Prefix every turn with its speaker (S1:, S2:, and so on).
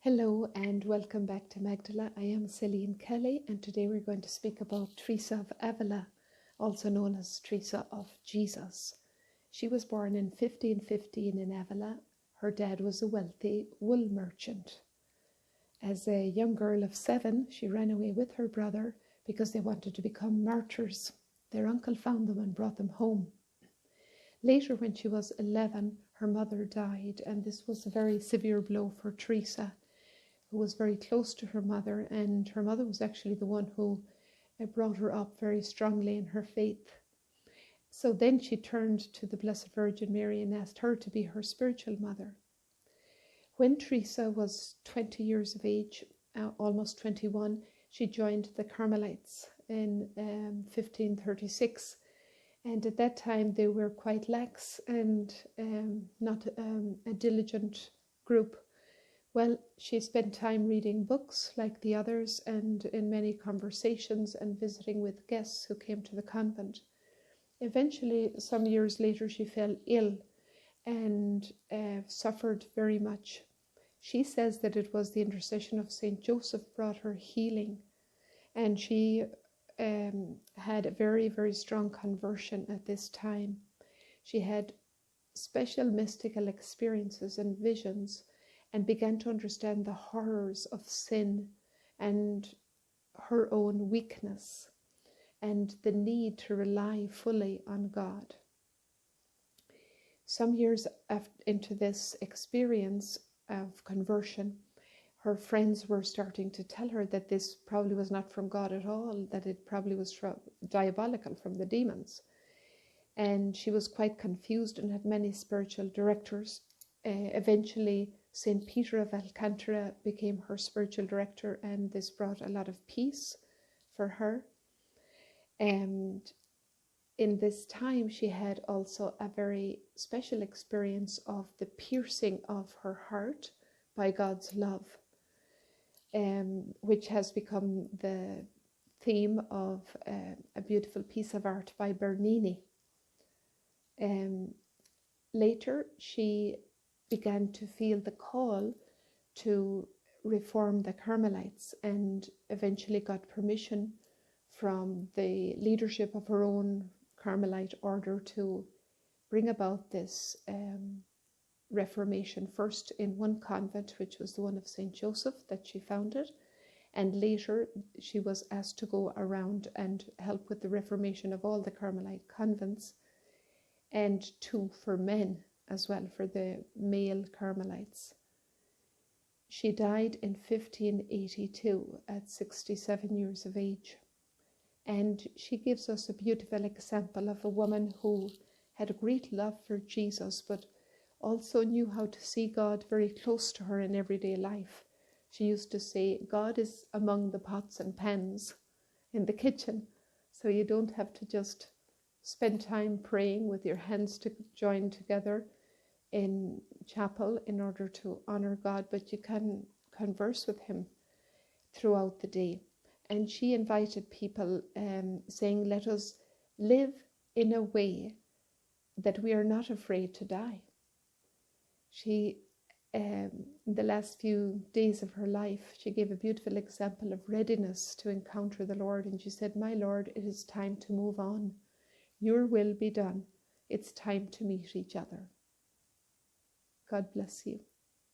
S1: Hello and welcome back to Magdala. I am Celine Kelly and today we're going to speak about Teresa of Avila, also known as Teresa of Jesus. She was born in 1515 in Avila. Her dad was a wealthy wool merchant. As a young girl of 7, she ran away with her brother because they wanted to become martyrs. Their uncle found them and brought them home. Later, when she was 11, her mother died, and this was a very severe blow for Teresa, who was very close to her mother, and her mother was actually the one who brought her up very strongly in her faith. So then she turned to the Blessed Virgin Mary and asked her to be her spiritual mother. When Teresa was 20 years of age, almost 21, she joined the Carmelites in 1536. And at that time they were quite lax and not a diligent group. Well, she spent time reading books like the others and in many conversations and visiting with guests who came to the convent. Eventually, some years later, she fell ill and suffered very much. She says that it was the intercession of Saint Joseph brought her healing, and she had a very, very strong conversion at this time. She had special mystical experiences and visions and began to understand the horrors of sin and her own weakness and the need to rely fully on God. Some years into this experience of conversion, her friends were starting to tell her that this probably was not from God at all, that it probably was diabolical, from the demons. And she was quite confused and had many spiritual directors. Eventually, St. Peter of Alcantara became her spiritual director, and this brought a lot of peace for her. And in this time, she had also a very special experience of the piercing of her heart by God's love, which has become the theme of a beautiful piece of art by Bernini. Later, she began to feel the call to reform the Carmelites and eventually got permission from the leadership of her own Carmelite order to bring about this Reformation, first in one convent, which was the one of St. Joseph that she founded, and later she was asked to go around and help with the reformation of all the Carmelite convents, and 2 for men as well, for the male Carmelites. She died in 1582 at 67 years of age, and she gives us a beautiful example of a woman who had a great love for Jesus, but also knew how to see God very close to her in everyday life. She used to say, God is among the pots and pans in the kitchen, so you don't have to just spend time praying with your hands joined together in chapel in order to honor God, but you can converse with him throughout the day. And she invited people saying, let us live in a way that we are not afraid to die. She, in the last few days of her life, she gave a beautiful example of readiness to encounter the Lord. And she said, my Lord, it is time to move on. Your will be done. It's time to meet each other. God bless you.